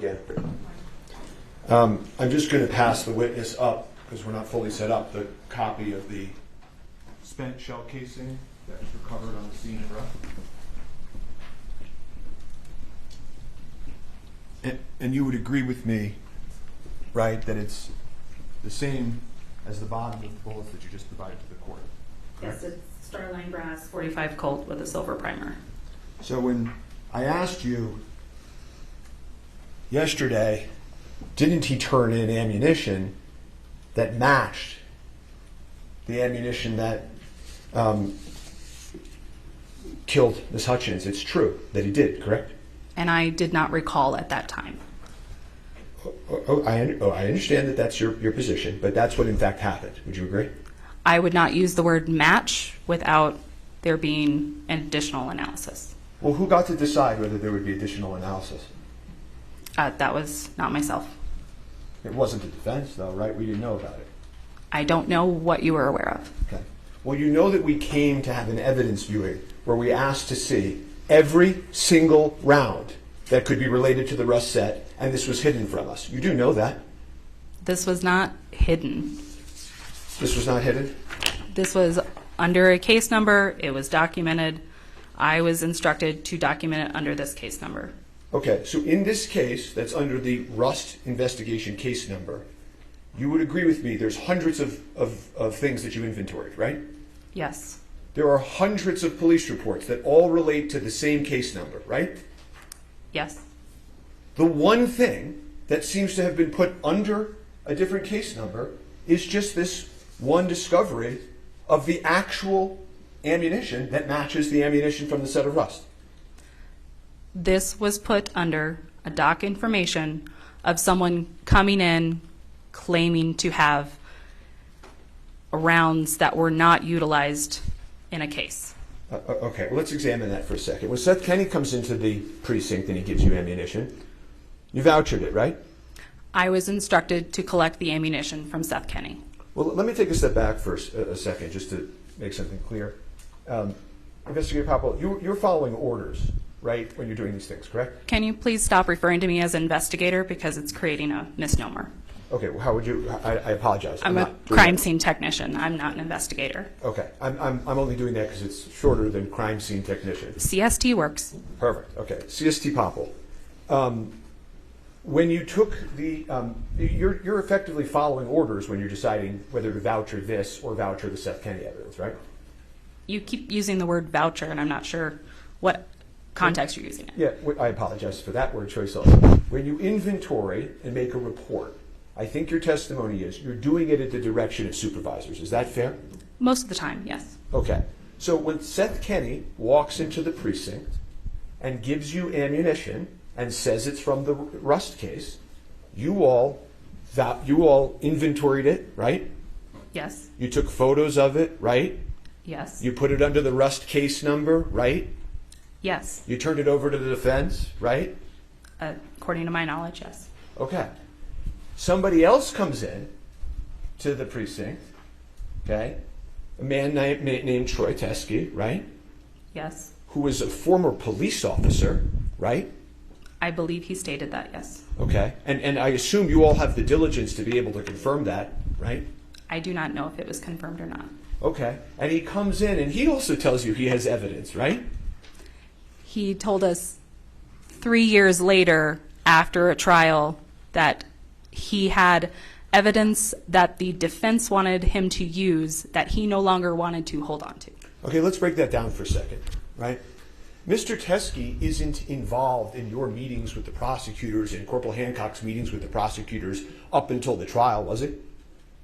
again. I'm just going to pass the witness up, because we're not fully set up, the copy of the spent shell casing that was recovered on the scene in Ruff. And you would agree with me, right, that it's the same as the bottom of the bullets that you just provided to the court? Correct? Yes, it's Starline brass 45 Colt with a silver primer. So when I asked you yesterday, didn't he turn in ammunition that matched the ammunition that killed Ms. Hutchins? It's true that he did, correct? And I did not recall at that time. I understand that that's your position, but that's what in fact happened. Would you agree? I would not use the word match without there being an additional analysis. Well, who got to decide whether there would be additional analysis? That was not myself. It wasn't the defense, though, right? We didn't know about it. I don't know what you were aware of. Okay. Well, you know that we came to have an evidence viewing where we asked to see every single round that could be related to the Russ set, and this was hidden from us. You do know that. This was not hidden. This was not hidden? This was under a case number. It was documented. I was instructed to document it under this case number. Okay, so in this case that's under the Rust investigation case number, you would agree with me there's hundreds of things that you inventoried, right? Yes. There are hundreds of police reports that all relate to the same case number, right? Yes. The one thing that seems to have been put under a different case number is just this one discovery of the actual ammunition that matches the ammunition from the set of Rust. This was put under a doc information of someone coming in claiming to have rounds that were not utilized in a case. Okay, well, let's examine that for a second. When Seth Kenny comes into the precinct and he gives you ammunition, you vouchered it, right? I was instructed to collect the ammunition from Seth Kenny. Well, let me take a step back for a second just to make something clear. Investigator Poppell, you're following orders, right, when you're doing these things, correct? Can you please stop referring to me as investigator because it's creating a misnomer? Okay, well, how would you? I apologize. I'm a crime scene technician. I'm not an investigator. Okay, I'm only doing that because it's shorter than crime scene technician. CST works. Perfect. Okay, CST Poppell. When you took the, you're effectively following orders when you're deciding whether to voucher this or voucher the Seth Kenny evidence, right? You keep using the word voucher, and I'm not sure what context you're using it. Yeah, I apologize for that word choice also. When you inventory and make a report, I think your testimony is you're doing it at the direction of supervisors. Is that fair? Most of the time, yes. Okay. So when Seth Kenny walks into the precinct and gives you ammunition and says it's from the Rust case, you all inventoried it, right? Yes. You took photos of it, right? Yes. You put it under the Rust case number, right? Yes. You turned it over to the defense, right? According to my knowledge, yes. Okay. Somebody else comes in to the precinct, okay? A man named Troy Teske, right? Yes. Who was a former police officer, right? I believe he stated that, yes. Okay. And I assume you all have the diligence to be able to confirm that, right? I do not know if it was confirmed or not. Okay. And he comes in and he also tells you he has evidence, right? He told us 3 years later, after a trial, that he had evidence that the defense wanted him to use that he no longer wanted to hold on to. Okay, let's break that down for a second, right? Mr. Teske isn't involved in your meetings with the prosecutors and Corporal Hancock's meetings with the prosecutors up until the trial, was it?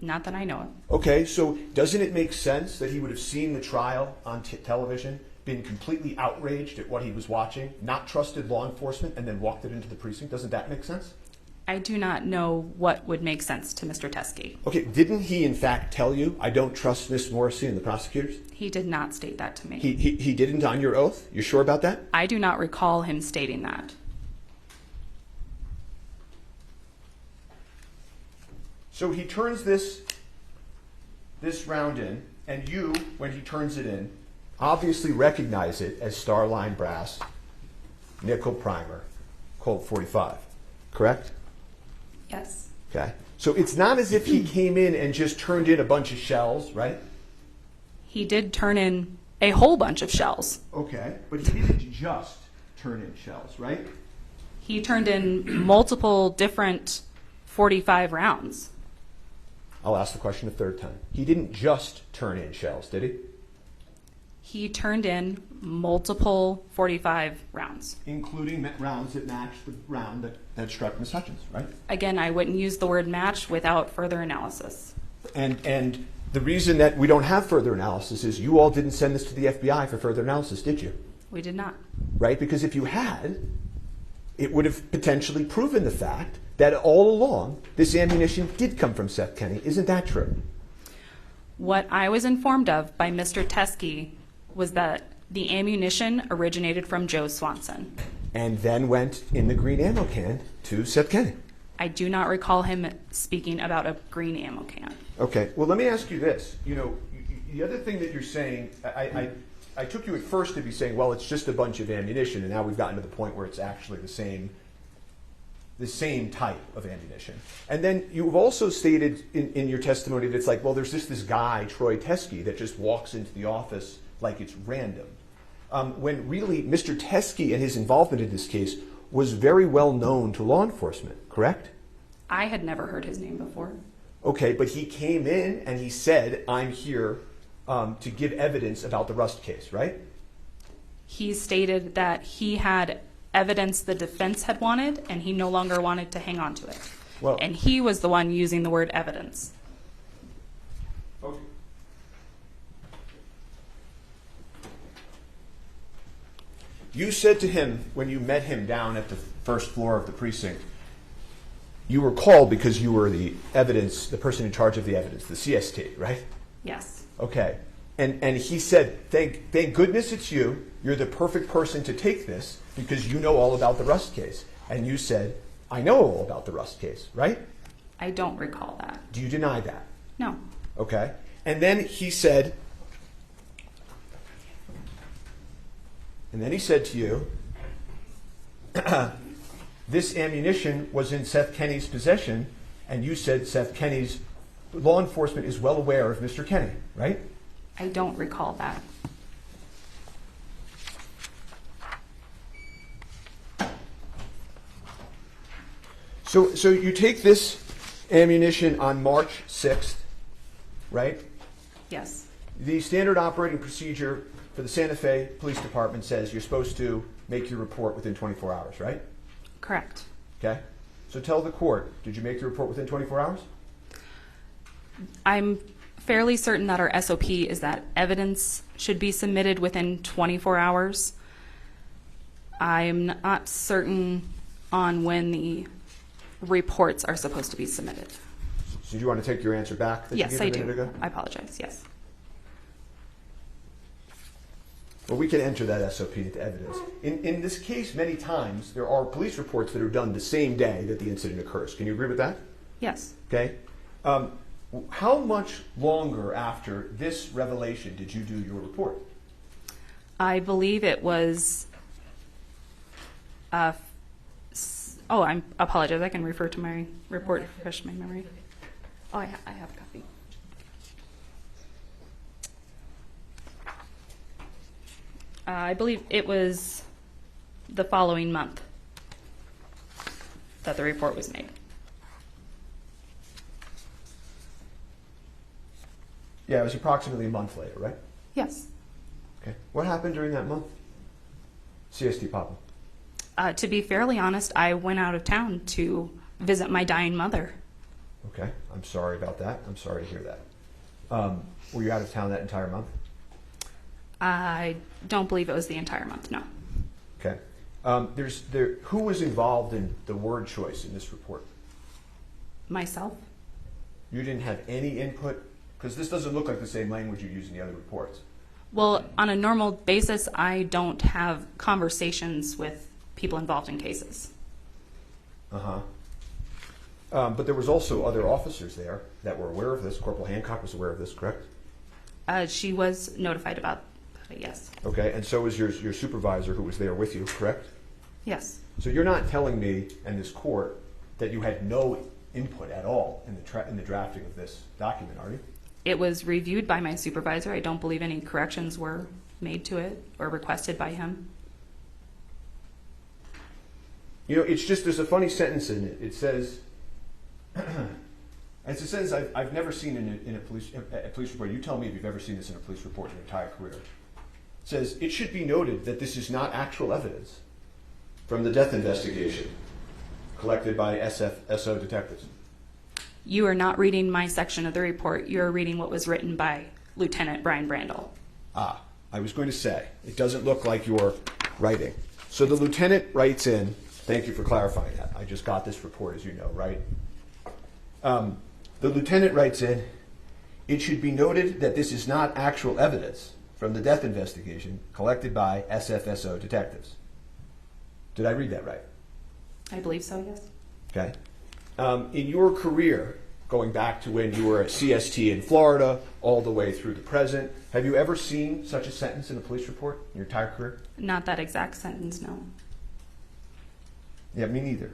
Not that I know of. Okay, so doesn't it make sense that he would have seen the trial on television, been completely outraged at what he was watching, not trusted law enforcement, and then walked it into the precinct? Doesn't that make sense? I do not know what would make sense to Mr. Teske. Okay, didn't he in fact tell you, I don't trust Miss Morrissey and the prosecutors? He did not state that to me. He didn't on your oath? You sure about that? I do not recall him stating that. So he turns this round in, and you, when he turns it in, obviously recognize it as Starline brass, nickel primer, Colt 45. correct? Yes. Okay. So it's not as if he came in and just turned in a bunch of shells, right? He did turn in a whole bunch of shells. Okay. But he didn't just turn in shells, right? He turned in multiple different .45 rounds. I'll ask the question a third time. He didn't just turn in shells, did he? He turned in multiple .45 rounds. Including rounds that matched the round that struck Ms. Hutchins, right? Again, I wouldn't use the word match without further analysis. And the reason that we don't have further analysis is you all didn't send this to the FBI for further analysis, did you? We did not. Right? Because if you had, it would have potentially proven the fact that all along this ammunition did come from Seth Kenny. Isn't that true? What I was informed of by Mr. Teske was that the ammunition originated from Joe Swanson. And then went in the green ammo can to Seth Kenny. I do not recall him speaking about a green ammo can. Okay. Well, let me ask you this. You know, the other thing that you're saying, I took you at first to be saying, well, it's just a bunch of ammunition, and now we've gotten to the point where it's actually the same type of ammunition. And then you've also stated in your testimony that it's like, well, there's just this guy, Troy Teske, that just walks into the office like it's random. When really Mr. Teske and his involvement in this case was very well known to law enforcement, correct? I had never heard his name before. Okay, but he came in and he said, I'm here to give evidence about the Rust case, right? He stated that he had evidence the defense had wanted, and he no longer wanted to hang on to it. Well, And he was the one using the word evidence. okay. You said to him when you met him down at the first floor of the precinct, you were called because you were the person in charge of the evidence, the CST, right? Yes. Okay. And he said, thank goodness it's you. You're the perfect person to take this because you know all about the Rust case. And you said, I know all about the Rust case, right? I don't recall that. Do you deny that? No. Okay. And then he said to you, this ammunition was in Seth Kenny's possession, and you said Seth Kenny's law enforcement is well aware of Mr. Kenny, right? I don't recall that. So you take this ammunition on March 6th, right? Yes. The standard operating procedure for the Santa Fe Police Department says you're supposed to make your report within 24 hours, right? Correct. Okay. So tell the court, did you make the report within 24 hours? I'm fairly certain that our SOP is that evidence should be submitted within 24 hours. I'm not certain on when the reports are supposed to be submitted. So do you want to take your answer back? That Yes, you I gave a minute do. ago? I apologize. Yes. Well, we can enter that SOP into evidence. In this case, many times, there are police reports that are done the same day that the incident occurs. Can you agree with that? Yes. Okay. How much longer after this revelation did you do your report? I believe it was. I apologize. I can refer to my report to refresh my memory. Oh, I have a copy. I believe it was the following month that the report was made. Yeah, it was approximately a month later, right? Yes. Okay. What happened during that month? CST Poppell. To be fairly honest, I went out of town to visit my dying mother. Okay. I'm sorry about that. I'm sorry to hear that. Were you out of town that entire month? I don't believe it was the entire month, no. Okay. Who was involved in the word choice in this report? Myself? You didn't have any input? Because this doesn't look like the same language you use in the other reports. Well, on a normal basis, I don't have conversations with people involved in cases. Uh-huh. But there was also other officers there that were aware of this. Corporal Hancock was aware of this, correct? She was notified about it, yes. Okay, and so was your supervisor who was there with you, correct? Yes. So you're not telling me and this court that you had no input at all in the drafting of this document, are you? It was reviewed by my supervisor. I don't believe any corrections were made to it or requested by him. You know, it's just, there's a funny sentence in it. It says, it's a sentence I've never seen in a police report. You tell me if you've ever seen this in a police report in your entire career. It says, it should be noted that this is not actual evidence from the death investigation collected by SO detectives. You are not reading my section of the report. You're reading what was written by Lieutenant Brian Brandel. Ah, I was going to say, it doesn't look like you're writing. So the lieutenant writes in, thank you for clarifying that. I just got this report, as you know, right? The lieutenant writes in, it should be noted that this is not actual evidence from the death investigation collected by SFSO detectives. Did I read that right? I believe so, yes. Okay. In your career, going back to when you were at CST in Florida, all the way through the present, have you ever seen such a sentence in a police report in your entire career? Not that exact sentence, no. Yeah, me neither.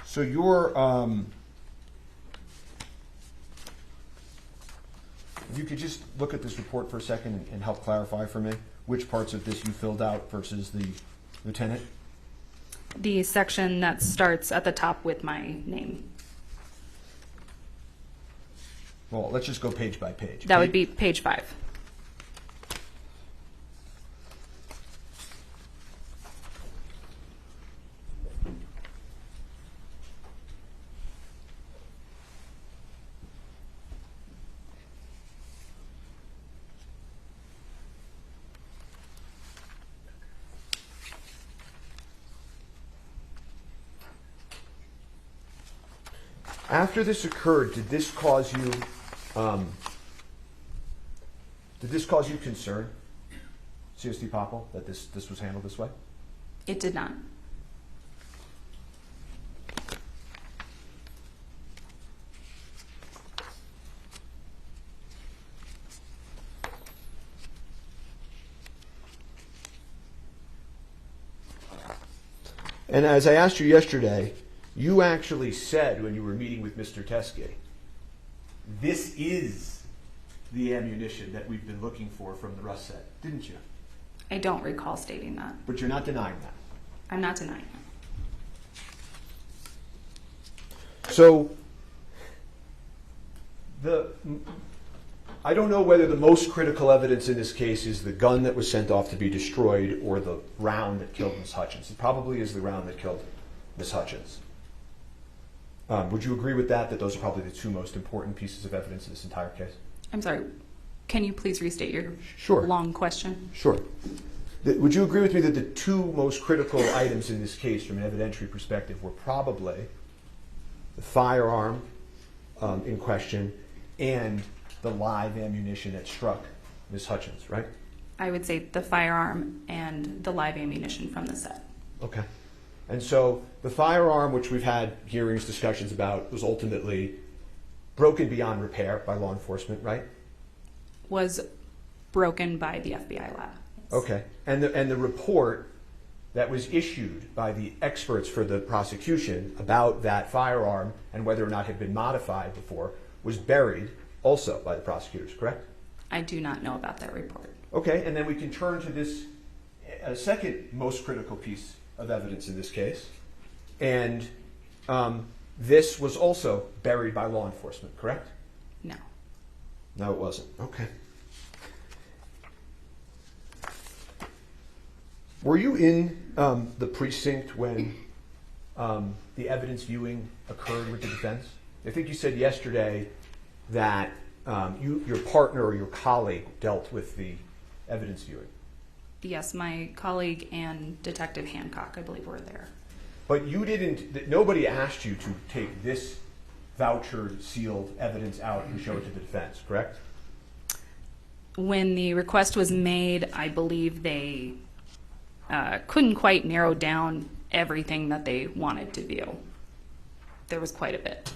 So you're, if you could just look at this report for a second and help clarify for me which parts of this you filled out versus the lieutenant. The section that starts at the top with my name. Well, let's just go page by page. That would be page 5. After this occurred, did this cause you concern, CST Poppell, that this was handled this way? It did not. And as I asked you yesterday, you actually said when you were meeting with Mr. Teske, this is the ammunition that we've been looking for from the Rust set, didn't you? I don't recall stating that. But you're not denying that. I'm not denying that. So, I don't know whether the most critical evidence in this case is the gun that was sent off to be destroyed or the round that killed Ms. Hutchins. It probably is the round that killed Ms. Hutchins. Would you agree with that those are probably the two most important pieces of evidence in this entire case? I'm sorry. Can you please restate your Sure. long question? Sure. Would you agree with me that the two most critical items in this case from an evidentiary perspective were probably the firearm in question and the live ammunition that struck Ms. Hutchins, right? I would say the firearm and the live ammunition from the set. Okay. And so the firearm, which we've had hearings, discussions about, was ultimately broken beyond repair by law enforcement, right? Was broken by the FBI lab. Yes. Okay. And the report that was issued by the experts for the prosecution about that firearm and whether or not it had been modified before was buried also by the prosecutors, correct? I do not know about that report. Okay, and then we can turn to this second most critical piece of evidence in this case. And this was also buried by law enforcement, correct? No. No, it wasn't. Okay. Were you in the precinct when the evidence viewing occurred with the defense? I think you said yesterday that your partner or your colleague dealt with the evidence viewing. Yes, my colleague and Detective Hancock, I believe, were there. But you didn't, nobody asked you to take this vouchered, sealed evidence out and show it to the defense, correct? When the request was made, I believe they couldn't quite narrow down everything that they wanted to view. There was quite a bit.